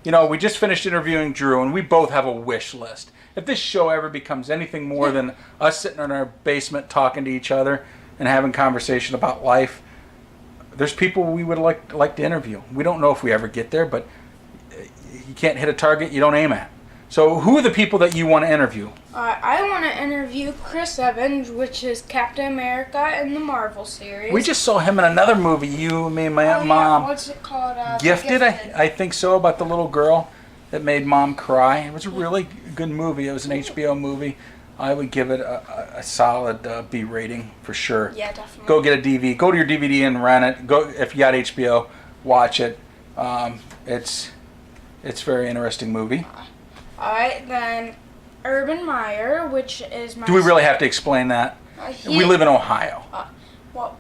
You know, we just finished interviewing Drew, and we both have a wish list. If this show ever becomes anything more than us sitting in our basement talking to each other and having conversation about life, there's people we would like to interview. We don't know if we ever get there, but you can't hit a target you don't aim at. So who are the people that you want to interview? I want to interview Chris Evans, which is Captain America in the Marvel series. We just saw him in another movie, you, me, and my mom. What's it called? Gifted, I think so, about the little girl that made mom cry. It was a really good movie. It was an HBO movie. I would give it a solid B rating for sure. Yeah, definitely. Go get a DVD. Go to your DVD and rent it. Go if you got HBO, watch it. It's a very interesting movie. Alright, then Urban Meyer, which is my... Do we really have to explain that? We live in Ohio. Well,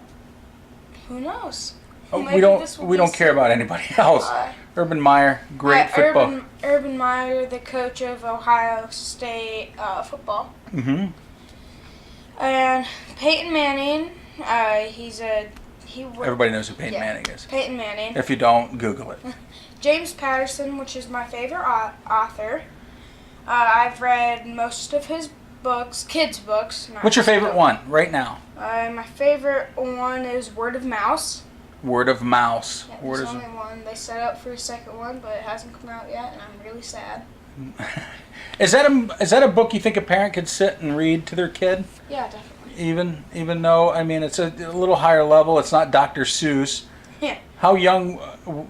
who knows? We don't care about anybody else. Urban Meyer, great football. Urban Meyer, the coach of Ohio State football. Mm-hmm. And Peyton Manning, Everybody knows who Peyton Manning is. Peyton Manning. If you don't, Google it. James Patterson, which is my favorite author. I've read most of his books, kids' books. What's your favorite one right now? My favorite one is Word of Mouse. Word of Mouse. Yeah, there's only one. They set up for a second one, but it hasn't come out yet, and I'm really sad. Is that a book you think a parent could sit and read to their kid? Yeah, definitely. Even though, I mean, it's a little higher level. It's not Dr. Seuss. Yeah. How young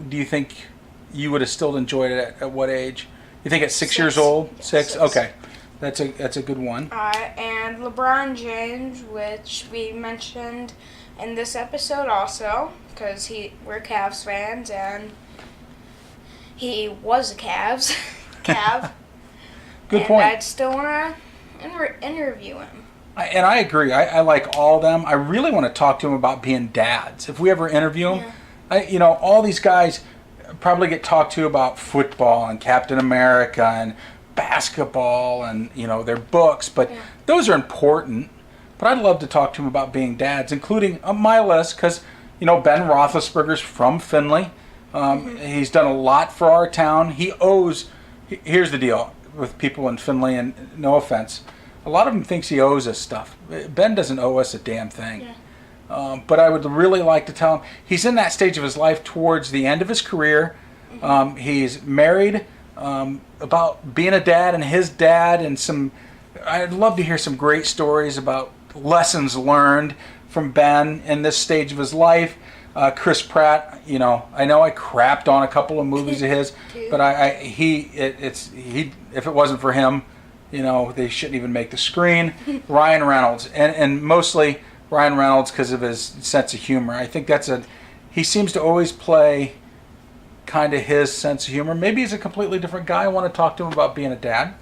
do you think you would have still enjoyed it at what age? You think at 6 years old? Yeah, 6? 6. Okay. That's a good one. And LeBron James, which we mentioned in this episode also, because we're Cavs fans, and he was a Cav. Good point. I'd still want to interview him. And I agree. I like all of them. I really want to talk to him about being dads. If we ever interview him, all these guys probably get talked to about football and Captain America and basketball and their books, but those are important. But I'd love to talk to him about being dads, including on my list, because Ben Roethlisberger's from Findlay. He's done a lot for our town. Here's the deal with people in Findlay, and no offense, a lot of them thinks he owes us stuff. Ben doesn't owe us a damn thing. But I would really like to tell him he's in that stage of his life towards the end of his career. He's married, about being a dad and his dad, and I'd love to hear some great stories about lessons learned from Ben in this stage of his life. Chris Pratt, I know I crapped on a couple of movies of his, but if it wasn't for him, they shouldn't even make the screen. Ryan Reynolds, and mostly Ryan Reynolds because of his sense of humor. I think he seems to always play kind of his sense of humor. Maybe he's a completely different guy. I want to talk to him about being a dad.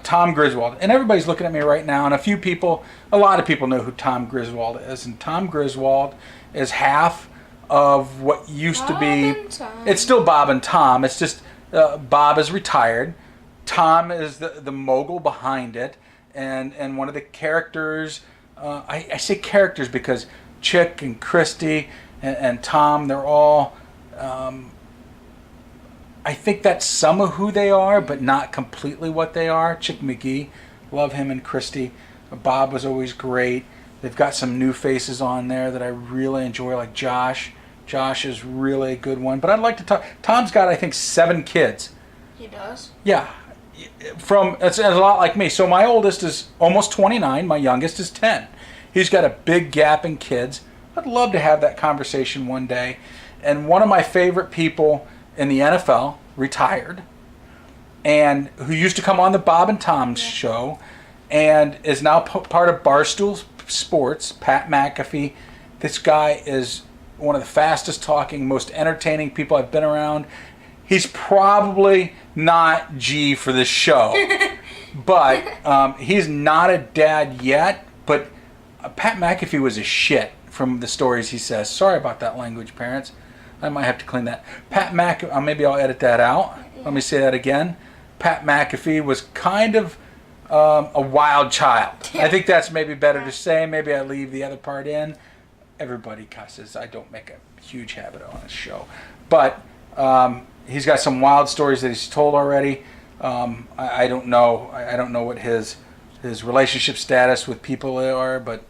Tom Griswold. And everybody's looking at me right now, and a lot of people know who Tom Griswold is. And Tom Griswold is half of what used to be... It's still Bob and Tom. It's just Bob is retired. Tom is the mogul behind it. And one of the characters... I say characters because Chick and Christy and Tom, they're all... I think that's some of who they are, but not completely what they are. Chick McGee, love him, and Christy. Bob was always great. They've got some new faces on there that I really enjoy, like Josh. Josh is really a good one. But I'd like to talk... Tom's got, I think, 7 kids. He does? Yeah. It's a lot like me. So my oldest is almost 29. My youngest is 10. He's got a big gap in kids. I'd love to have that conversation one day. And one of my favorite people in the NFL, retired, and who used to come on the Bob and Tom show, and is now part of Barstool Sports, Pat McAfee. This guy is one of the fastest talking, most entertaining people I've been around. He's probably not G for this show, but he's not a dad yet, but Pat McAfee was a shit from the stories he says. Sorry about that language, parents. I might have to clean that. Pat McAfee, maybe I'll edit that out. Let me say that again. Pat McAfee was kind of a wild child. I think that's maybe better to say. Maybe I leave the other part in. Everybody cusses. I don't make a huge habit on this show. But he's got some wild stories that he's told already. I don't know. I don't know what his relationship status with people are, but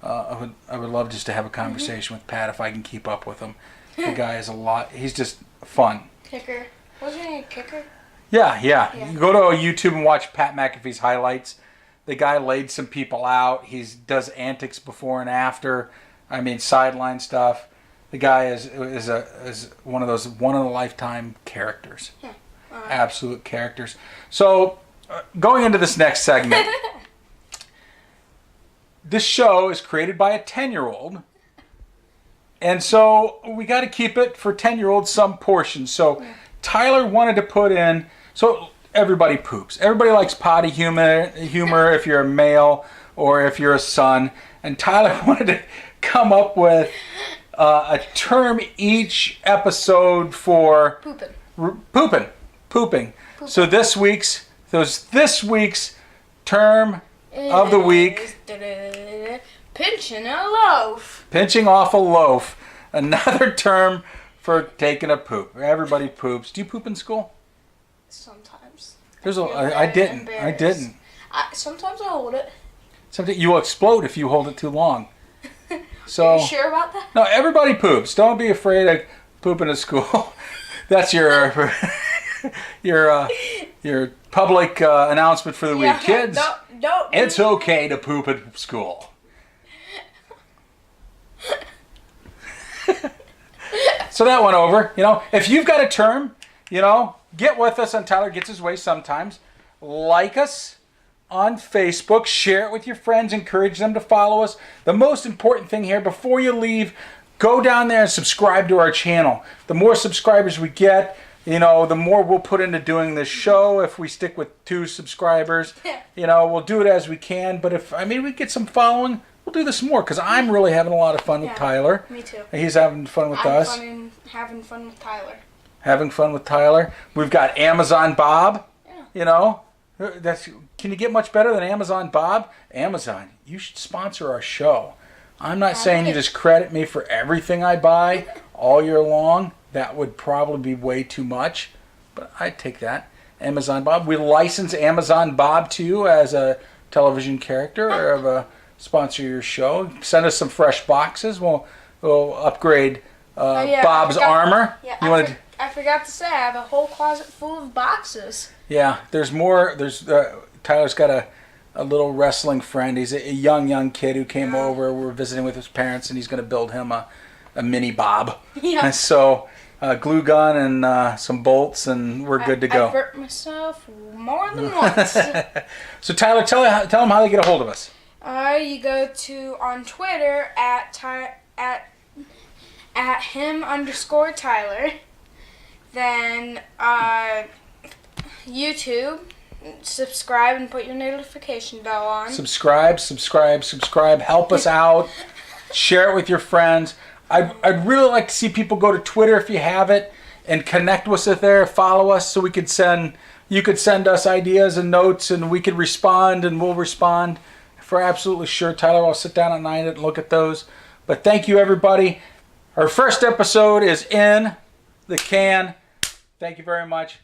I would love just to have a conversation with Pat if I can keep up with him. The guy is a lot. He's just fun. Kicker. Wasn't he a kicker? Yeah. You go to YouTube and watch Pat McAfee's highlights. The guy laid some people out. He does antics before and after. I mean, sideline stuff. The guy is one of those one in a lifetime characters. Absolute characters. So, going into this next segment, this show is created by a 10-year-old. And so we got to keep it for 10-year-olds some portion. So Tyler wanted to put in, so everybody poops. Everybody likes potty humor if you're a male or if you're a son. And Tyler wanted to come up with a term each episode for pooping. So this week's term of the week, pinching a loaf. Pinching off a loaf. Another term for taking a poop. Everybody poops. Do you poop in school? Sometimes. I didn't. Sometimes I hold it. Sometimes you will explode if you hold it too long. So, are you sure about that? No, everybody poops. Don't be afraid of pooping at school. That's your public announcement for the week, kids. Don't. It's okay to poop at school. So that went over. If you've got a term, get with us on Tyler Gets His Way sometimes. Like us on Facebook. Share it with your friends. Encourage them to follow us. The most important thing here, before you leave, go down there and subscribe to our channel. The more subscribers we get, the more we'll put into doing this show. If we stick with 2 subscribers, we'll do it as we can. But if we get some following, we'll do this more because I'm really having a lot of fun with Tyler. Me too. He's having fun with us. Having fun with Tyler. Having fun with Tyler. We've got Amazon Bob. Yeah. Can you get much better than Amazon Bob? Amazon, you should sponsor our show. I'm not saying you just credit me for everything I buy all year long. That would probably be way too much, but I'd take that. Amazon Bob. We license Amazon Bob to you as a television character or sponsor your show. Send us some fresh boxes. We'll upgrade Bob's armor. Yeah, I forgot to say, I have a whole closet full of boxes. Yeah, there's more. Tyler's got a little wrestling friend. He's a young kid who came over. We're visiting with his parents, and he's going to build him a mini Bob. Yeah. And so glue gun and some bolts, and we're good to go. I've hurt myself more than once. So Tyler, tell them how they get a hold of us. You go on Twitter at him_Tyler. Then YouTube, subscribe and put your notification bell on. Subscribe. Help us out. Share it with your friends. I'd really like to see people go to Twitter if you have it and connect with us there. Follow us so you could send us ideas and notes and we could respond and we'll respond for absolutely sure. Tyler, I'll sit down at night and look at those. But thank you, everybody. Our first episode is in the can. Thank you very much.